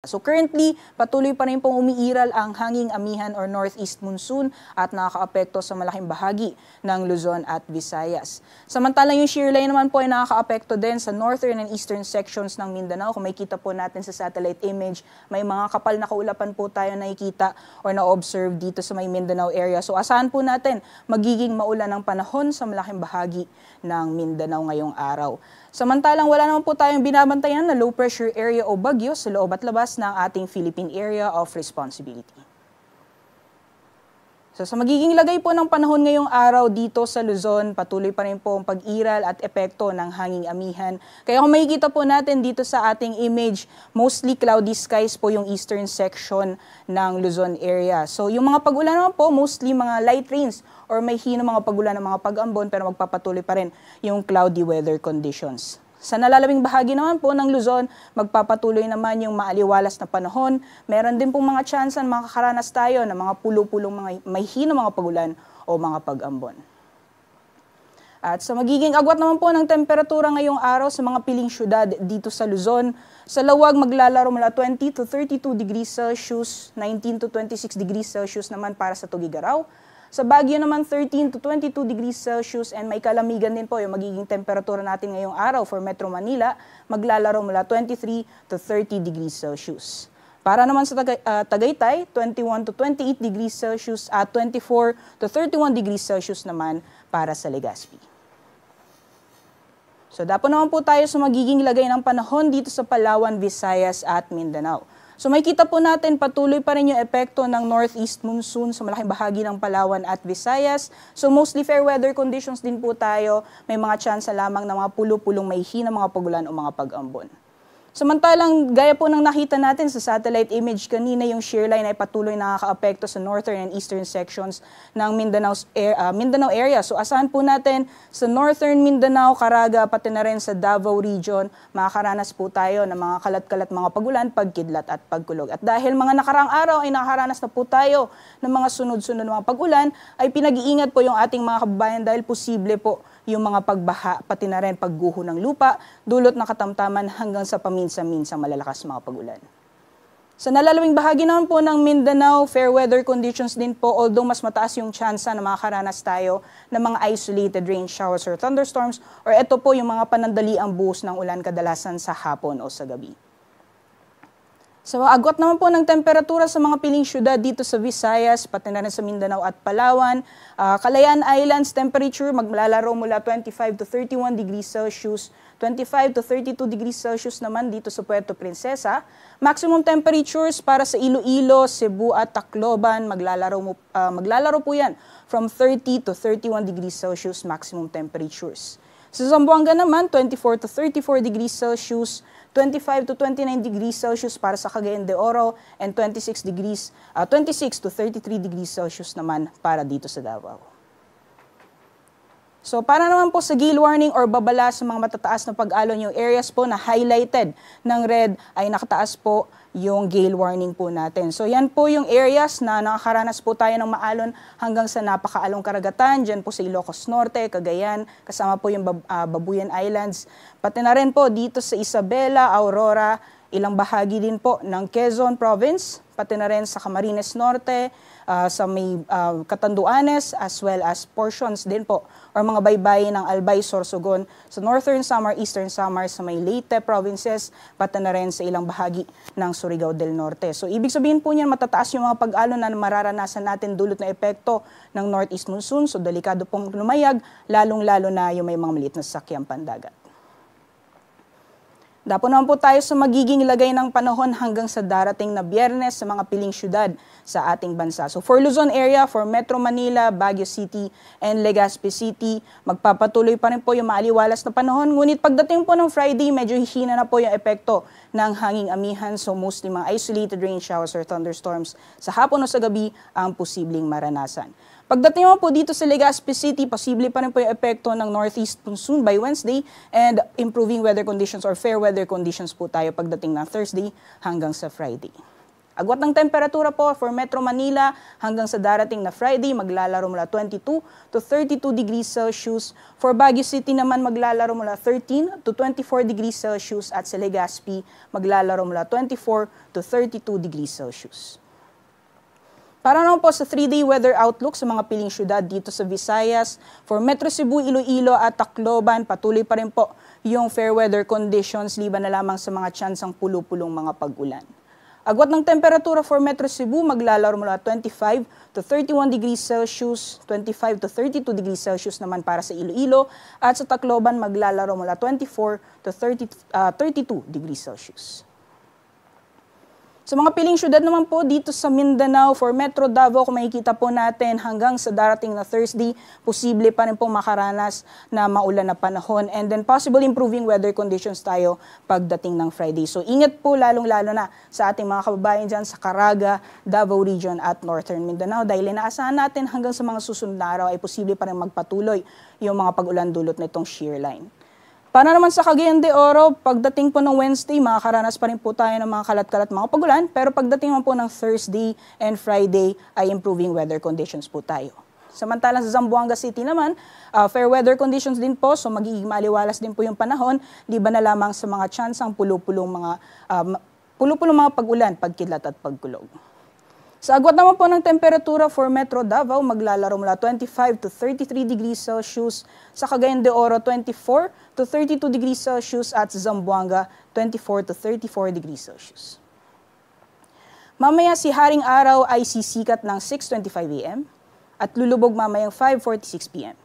So currently, patuloy pa rin pong umiiral ang hanging amihan or northeast monsoon at nakakaapekto sa malaking bahagi ng Luzon at Visayas. Samantalang yung shear line naman po ay nakakaapekto din sa northern and eastern sections ng Mindanao. Kung makikita po natin sa satellite image, may mga kapal na kaulapan po tayo nakikita or na-observe dito sa may Mindanao area. So asahan po natin magiging maulan ang panahon sa malaking bahagi ng Mindanao ngayong araw. Samantalang wala naman po tayong binabantayan na low pressure area o bagyo sa loob at labas ng ating Philippine Area of Responsibility. So sa magiging lagay po ng panahon ngayong araw dito sa Luzon, patuloy pa rin po ang pag-iral at epekto ng hanging amihan. Kaya kung makikita po natin dito sa ating image, mostly cloudy skies po yung eastern section ng Luzon area. So yung mga pag-ulan naman po, mostly mga light rains or may hinang mga pag-ulan ng mga pag-ambon pero magpapatuloy pa rin yung cloudy weather conditions. Sa nalalabing bahagi naman po ng Luzon, magpapatuloy naman yung maaliwalas na panahon. Meron din pong mga tsansa na makakaranas tayo ng mga pulo-pulong mga may hinang mga pag-ulan o mga pag-ambon. At sa magiging agwat naman po ng temperatura ngayong araw sa mga piling syudad dito sa Luzon, sa lawag maglalaro mula 20 to 32 degrees Celsius, 19 to 26 degrees Celsius naman para sa Tugigaraw. Sa Baguio naman 13 to 22 degrees Celsius and may kalamigan din po yung magiging temperatura natin ngayong araw for Metro Manila, maglalaro mula 23 to 30 degrees Celsius. Para naman sa Tagaytay, 21 to 28 degrees Celsius at 24 to 31 degrees Celsius naman para sa Legazpi. So dapo naman po tayo sa magiging lagay ng panahon dito sa Palawan, Visayas at Mindanao. So makikita po natin patuloy pa rin yung epekto ng northeast monsoon sa malaking bahagi ng Palawan at Visayas. So mostly fair weather conditions din po tayo. May mga tsansa lamang ng mga pulo-pulong may hinang mga pagulan o mga pag-ambon. Samantalang gaya po ng nakita natin sa satellite image kanina, yung shear line ay patuloy nakakaapekto sa northern and eastern sections ng Mindanao area. So asahan po natin sa northern Mindanao, Caraga, pati na rin sa Davao region, makakaranas po tayo ng mga kalat-kalat mga pagulan, pagkidlat at pagkulog. At dahil mga nakarang araw ay nakakaranas na po tayo ng mga sunod-sunod mga pagulan, ay pinag-iingat po yung ating mga kababayan dahil posible po yung mga pagbaha, pati na rin pagguho ng lupa, dulot na katamtaman hanggang sa paminsan-minsang malalakas mga pagulan. Sa nalalawing bahagi naman po ng Mindanao, fair weather conditions din po, although mas mataas yung tsansa na makakaranas tayo ng mga isolated rain showers or thunderstorms, or ito po yung mga panandaliang buhos ng ulan kadalasan sa hapon o sa gabi. So agwat naman po ng temperatura sa mga piling syudad dito sa Visayas, pati na rin sa Mindanao at Palawan. Kalayaan Islands temperature maglalaro mula 25 to 31 degrees Celsius, 25 to 32 degrees Celsius naman dito sa Puerto Princesa. Maximum temperatures para sa Iloilo, Cebu at Tacloban, maglalaro po yan from 30 to 31 degrees Celsius maximum temperatures. Sa Zamboanga naman, 24 to 34 degrees Celsius, 25 to 29 degrees Celsius para sa Cagayan de Oro, and 26 to 33 degrees Celsius naman para dito sa Davao. So para naman po sa gale warning or babala sa mga matataas na pag-alon, yung areas po na highlighted ng red ay nakataas po yung gale warning po natin. So yan po yung areas na nakakaranas po tayo ng maalon hanggang sa napakaalong karagatan, dyan po sa Ilocos Norte, Cagayan, kasama po yung Babuyan Islands, pati na rin po dito sa Isabela, Aurora, ilang bahagi din po ng Quezon Province, pati na rin sa Camarines Norte, sa may Catanduanes, as well as portions din po or mga baybayin ng Albay, Sorsogon, sa Northern Samar, Eastern Samar, sa may Leyte provinces, pati na rin sa ilang bahagi ng Surigao del Norte. So ibig sabihin po niyan matataas yung mga pag-alon na mararanasan natin dulot na epekto ng northeast monsoon. So delikado pong lumayag, lalong-lalo na yung may mga maliit na sasakyang pandagat. Dapo naman po tayo sa magiging lagay ng panahon hanggang sa darating na Biyernes sa mga piling syudad sa ating bansa. So for Luzon area, for Metro Manila, Baguio City, and Legazpi City, magpapatuloy pa rin po yung maaliwalas na panahon. Ngunit pagdating po ng Friday, medyo hihina na po yung epekto ng hanging amihan. So mostly mga isolated rain showers or thunderstorms sa hapon o sa gabi ang posibleng maranasan. Pagdating mo po dito sa Legazpi City, posible pa rin po yung epekto ng northeast monsoon by Wednesday and improving weather conditions or fair weather conditions po tayo pagdating ng Thursday hanggang sa Friday. Agwat ng temperatura po for Metro Manila hanggang sa darating na Friday, maglalaro mula 22 to 32 degrees Celsius. For Baguio City naman, maglalaro mula 13 to 24 degrees Celsius at sa Legazpi, maglalaro mula 24 to 32 degrees Celsius. Para naman po sa 3-day weather outlook sa mga piling syudad dito sa Visayas, for Metro Cebu, Iloilo at Tacloban, patuloy pa rin po yung fair weather conditions, liban na lamang sa mga tsansang pulo-pulong mga pag-ulan. Agwat ng temperatura for Metro Cebu, maglalaro mula 25 to 31 degrees Celsius, 25 to 32 degrees Celsius naman para sa Iloilo, at sa Tacloban maglalaro mula 24 to 32 degrees Celsius. Sa mga piling syudad naman po dito sa Mindanao, for Metro Davao, kung makikita po natin hanggang sa darating na Thursday, posible pa rin pong makaranas na maulan na panahon, and then possible improving weather conditions tayo pagdating ng Friday. So ingat po lalong-lalo na sa ating mga kababayan dyan sa Caraga, Davao Region at Northern Mindanao, dahil inaasahan natin hanggang sa mga susunod na araw ay posible pa rin magpatuloy yung mga pag-ulan dulot na itong shear line. Para naman sa Cagayan de Oro, pagdating po ng Wednesday, makakaranas pa rin po tayo ng mga kalat-kalat mga pagulan, pero pagdating naman po ng Thursday and Friday ay improving weather conditions po tayo. Samantalang sa Zamboanga City naman, fair weather conditions din po, so magiging maliwalas din po yung panahon, di ba na lamang sa mga tsansang pulo-pulong mga pag-ulan, pagkidlat at pagkulog. Sa agwat naman po ng temperatura for Metro Davao, maglalaro mula 25 to 33 degrees Celsius, sa Cagayan de Oro 24 to 32 degrees Celsius at sa Zamboanga 24 to 34 degrees Celsius. Mamaya si Haring Araw ay sisikat ng 6:25 AM at lulubog mamayang 5:46 PM.